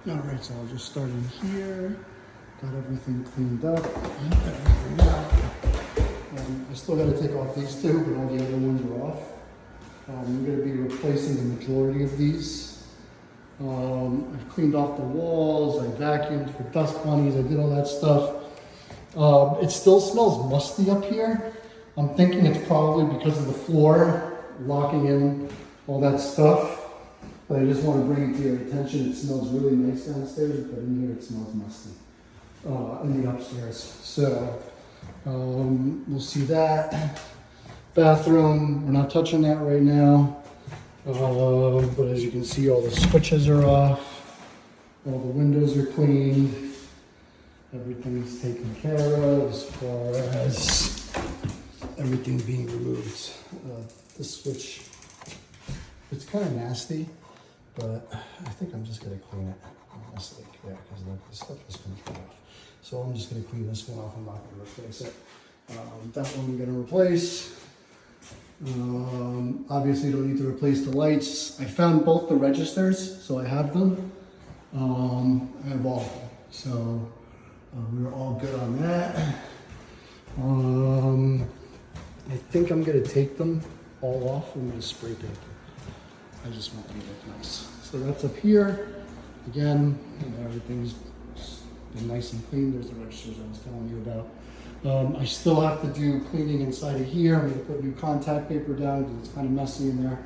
All right, so I'll just start in here. Got everything cleaned up. I still got to take off these two, but all the other ones are off. I'm going to be replacing the majority of these. I've cleaned off the walls, I vacuumed for dust bunnies, I did all that stuff. It still smells musty up here. I'm thinking it's probably because of the floor locking in all that stuff. But I just want to bring it to your attention. It smells really nice downstairs, but in here it smells musty. In the upstairs. So we'll see that. Bathroom, we're not touching that right now. But as you can see, all the switches are off. All the windows are clean. Everything's taken care of as far as everything being removed. The switch, it's kind of nasty, but I think I'm just gonna clean it, honestly, yeah, because the stuff is coming off. So I'm just gonna clean this one off. I'm not gonna replace it. That one I'm gonna replace. Obviously don't need to replace the lights. I found both the registers, so I have them. I have all of them. So we're all good on that. I think I'm gonna take them all off. I'm gonna spray paint them. I just want them to look nice. So that's up here. Again, everything's been nice and clean. There's the registers I was telling you about. I still have to do cleaning inside of here. I'm gonna put new contact paper down because it's kind of messy in there.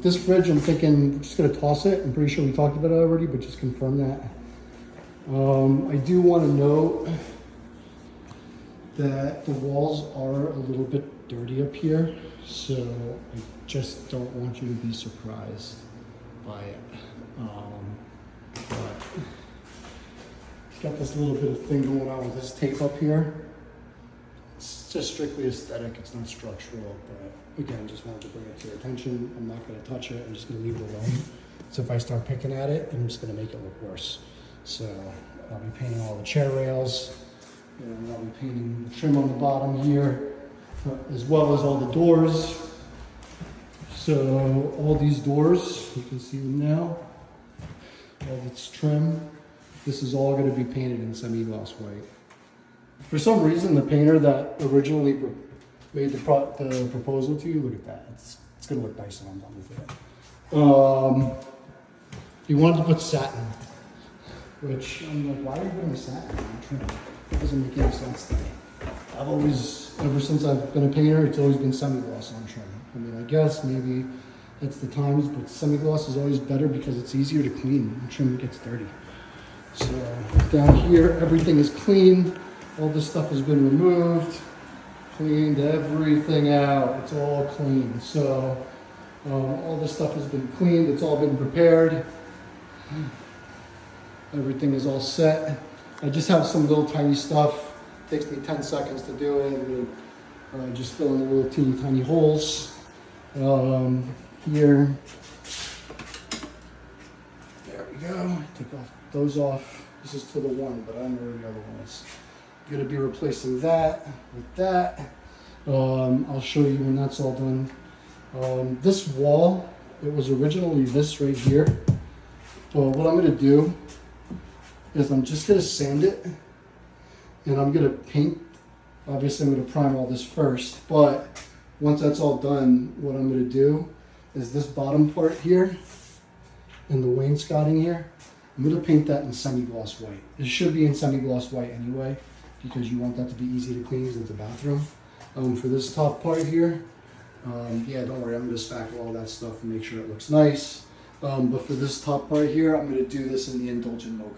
This fridge, I'm thinking we're just gonna toss it. I'm pretty sure we talked about it already, but just confirm that. I do want to note that the walls are a little bit dirty up here, so I just don't want you to be surprised by it. But it's got this little bit of thing going on with this tape up here. It's just strictly aesthetic, it's not structural, but again, just wanted to bring it to your attention. I'm not going to touch it, I'm just going to leave it alone. So if I start picking at it, I'm just going to make it look worse. So I'll be painting all the chair rails, and I'll be painting the trim on the bottom here, as well as all the doors. So all these doors, you can see them now. All its trim. This is all going to be painted in semi-gloss white. For some reason, the painter that originally made the proposal to you, look at that. It's going to look nice when I'm done with it. He wanted to put satin, which I'm like, why are you putting satin on trim? It doesn't make any sense to me. I've always, ever since I've been a painter, it's always been semi-gloss on trim. I mean, I guess maybe that's the times, but semi-gloss is always better because it's easier to clean when trim gets dirty. So down here, everything is clean. All this stuff has been removed, cleaned everything out. It's all clean. So all this stuff has been cleaned. It's all been prepared. Everything is all set. I just have some little tiny stuff. It takes me 10 seconds to do it. Just fill in the little teeny tiny holes. Here. There we go. Take off those off. This is to the one, but I don't know where the other one is. I'm going to be replacing that with that. I'll show you when that's all done. This wall, it was originally this right here. Well, what I'm going to do is I'm just going to sand it, and I'm going to paint. Obviously, I'm going to prime all this first, but once that's all done, what I'm going to do is this bottom part here and the wainscoting here, I'm going to paint that in semi-gloss white. It should be in semi-gloss white anyway, because you want that to be easy to clean because it's a bathroom. For this top part here, yeah, don't worry, I'm going to spackle all that stuff and make sure it looks nice. But for this top part here, I'm going to do this in the Indulgent Mocha.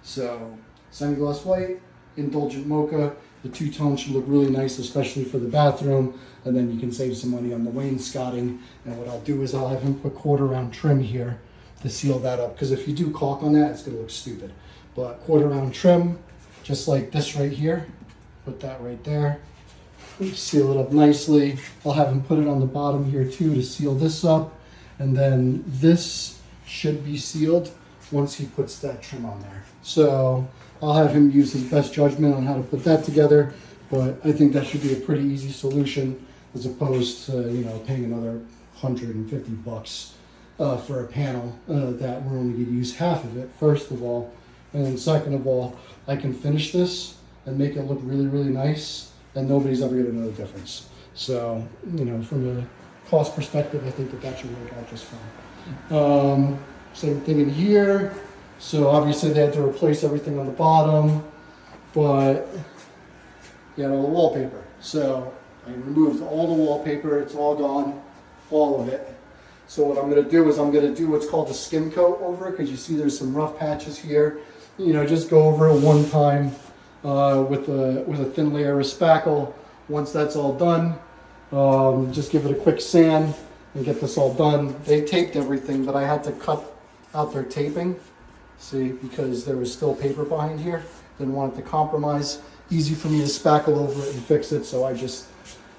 So semi-gloss white, Indulgent Mocha. The two-tone should look really nice, especially for the bathroom. And then you can save some money on the wainscoting. And what I'll do is I'll have him put quarter-round trim here to seal that up. Because if you do caulk on that, it's going to look stupid. But quarter-round trim, just like this right here. Put that right there. Seal it up nicely. I'll have him put it on the bottom here too to seal this up. And then this should be sealed once he puts that trim on there. So I'll have him use his best judgment on how to put that together, but I think that should be a pretty easy solution as opposed to, you know, paying another $150 for a panel that we're only going to use half of it, first of all. And then second of all, I can finish this and make it look really, really nice, and nobody's ever going to know the difference. So, you know, from a cost perspective, I think that should work out just fine. Same thing in here. So obviously they had to replace everything on the bottom, but you know, all the wallpaper. So I removed all the wallpaper, it's all gone, all of it. So what I'm gonna do is I'm gonna do what's called a skim coat over it, because you see there's some rough patches here. You know, just go over it one time with a thin layer of spackle. Once that's all done, just give it a quick sand and get this all done. They taped everything, but I had to cut out their taping, see, because there was still paper behind here. Didn't want it to compromise. Easy for me to spackle over it and fix it, so I just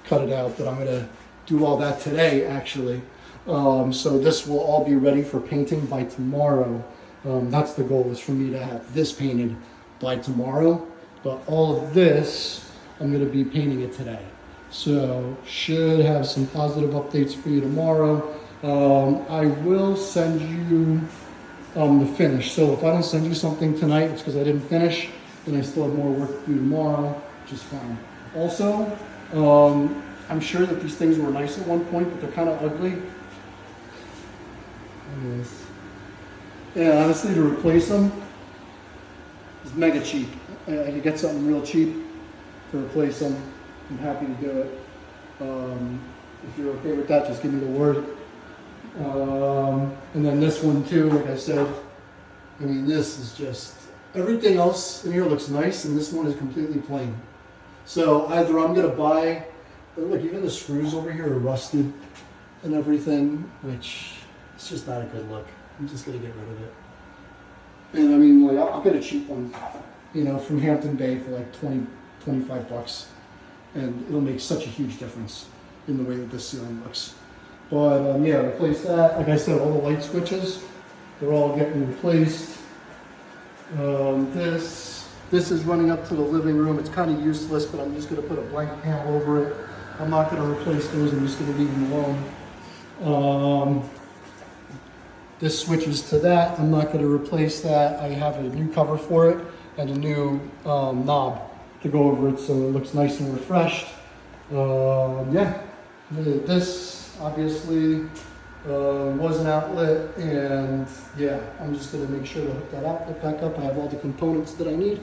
cut it out. But I'm gonna do all that today, actually. So this will all be ready for painting by tomorrow. That's the goal, is for me to have this painted by tomorrow. But all of this, I'm gonna be painting it today. So should have some positive updates for you tomorrow. I will send you the finish. So if I don't send you something tonight, it's because I didn't finish, and I still have more work to do tomorrow, which is fine. Also, I'm sure that these things were nice at one point, but they're kind of ugly. Anyways. Yeah, honestly, to replace them is mega cheap. I could get something real cheap to replace them. I'm happy to do it. If you're okay with that, just give me the word. And then this one too, like I said, I mean, this is just, everything else in here looks nice, and this one is completely plain. So either I'm gonna buy, look, even the screws over here are rusted and everything, which it's just not a good look. I'm just gonna get rid of it. And I mean, like, I'll get a cheap one, you know, from Hampton Bay for like 20, 25 bucks. And it'll make such a huge difference in the way that this ceiling looks. But yeah, replace that. Like I said, all the light switches, they're all getting replaced. This is running up to the living room. It's kind of useless, but I'm just gonna put a blank panel over it. I'm not gonna replace those, I'm just gonna leave them alone. This switches to that. I'm not gonna replace that. I have a new cover for it and a new knob to go over it, so it looks nice and refreshed. Yeah, this obviously was an outlet, and yeah, I'm just gonna make sure to hook that outlet back up. I have all the components that I need.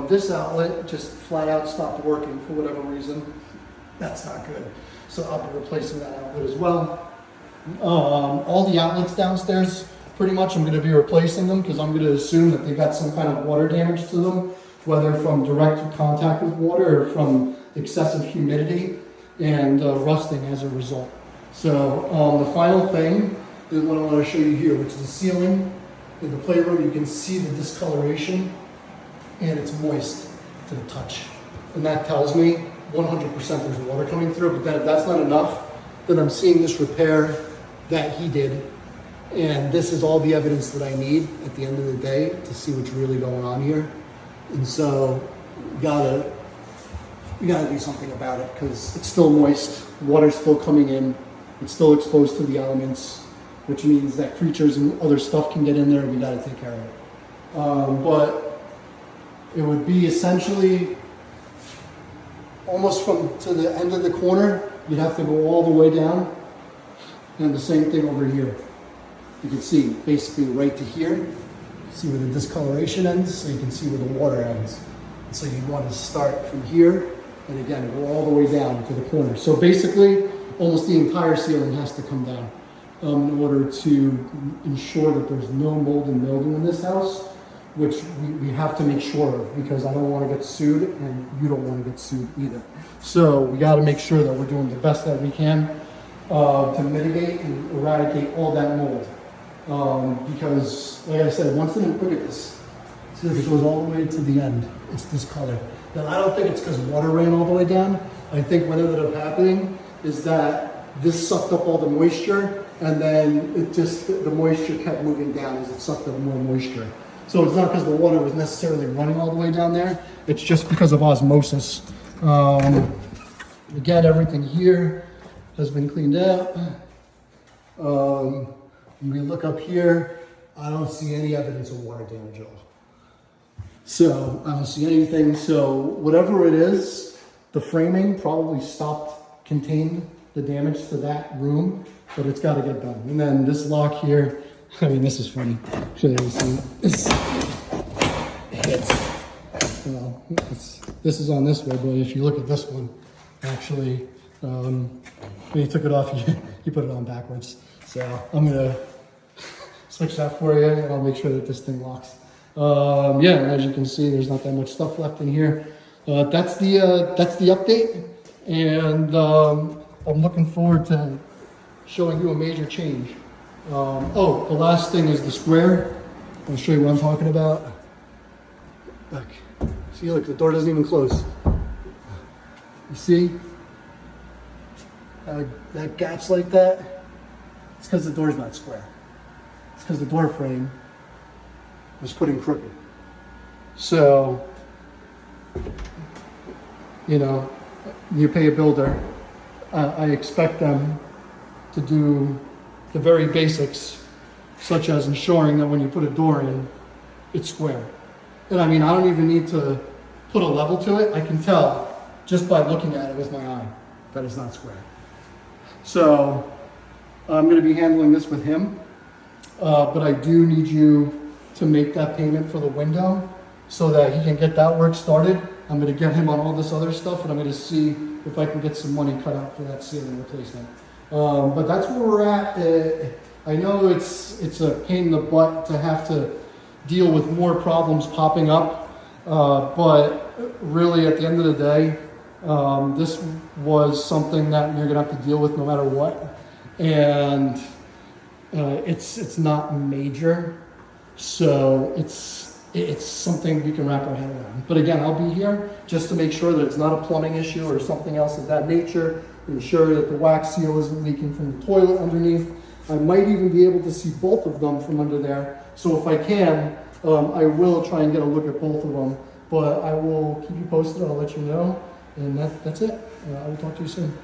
This outlet just flat out stopped working for whatever reason. That's not good. So I'll be replacing that outlet as well. All the outlets downstairs, pretty much I'm gonna be replacing them, because I'm gonna assume that they got some kind of water damage to them, whether from direct contact with water or from excessive humidity and rusting as a result. So the final thing is what I want to show you here, which is the ceiling. In the playroom, you can see the discoloration, and it's moist to the touch. And that tells me 100% there's water coming through, but then if that's not enough, then I'm seeing this repair that he did. And this is all the evidence that I need at the end of the day to see what's really going on here. And so we gotta do something about it, because it's still moist, water's still coming in, it's still exposed to the elements, which means that creatures and other stuff can get in there, and we gotta take care of it. But it would be essentially almost to the end of the corner. You'd have to go all the way down, and the same thing over here. You can see basically right to here. See where the discoloration ends, so you can see where the water ends. And so you want to start from here, and again, go all the way down to the corner. So basically, almost the entire ceiling has to come down in order to ensure that there's no mold and mildew in this house, which we have to make sure of, because I don't want to get sued, and you don't want to get sued either. So we got to make sure that we're doing the best that we can to mitigate and eradicate all that mold. Because, like I said, once look at this. See, if it goes all the way to the end, it's this color. Now, I don't think it's because water ran all the way down. I think what ended up happening is that this sucked up all the moisture, and then the moisture kept moving down as it sucked up more moisture. So it's not because the water was necessarily running all the way down there. It's just because of osmosis. Again, everything here has been cleaned out. When we look up here, I don't see any evidence of water damage at all. So I don't see anything. So whatever it is, the framing probably contained the damage to that room, but it's got to get done. And then this lock here, I mean, this is funny. Should have seen it. This is on this way, but if you look at this one, actually, when you took it off, you put it on backwards. So I'm gonna switch that for you, and I'll make sure that this thing locks. Yeah, and as you can see, there's not that much stuff left in here. That's the update, and I'm looking forward to showing you a major change. Oh, the last thing is the square. I'll show you what I'm talking about. Look, see, look, the door doesn't even close. You see? That gap's like that. It's because the door's not square. It's because the door frame was put in crooked. So, you know, you pay a builder. I expect them to do the very basics, such as ensuring that when you put a door in, it's square. And I mean, I don't even need to put a level to it. I can tell just by looking at it with my eye that it's not square. So I'm going to be handling this with him, but I do need you to make that payment for the window so that he can get that work started. I'm going to get him on all this other stuff, and I'm going to see if I can get some money cut out for that ceiling replacement. But that's where we're at. I know it's a pain in the butt to have to deal with more problems popping up, but really at the end of the day, this was something that you're gonna have to deal with no matter what, and it's not major, so it's something we can wrap our head around. But again, I'll be here just to make sure that it's not a plumbing issue or something else of that nature. Ensure that the wax seal isn't leaking from the toilet underneath. I might even be able to see both of them from under there. So if I can, I will try and get a look at both of them. But I will keep you posted. I'll let you know. And that's it. I will talk to you soon.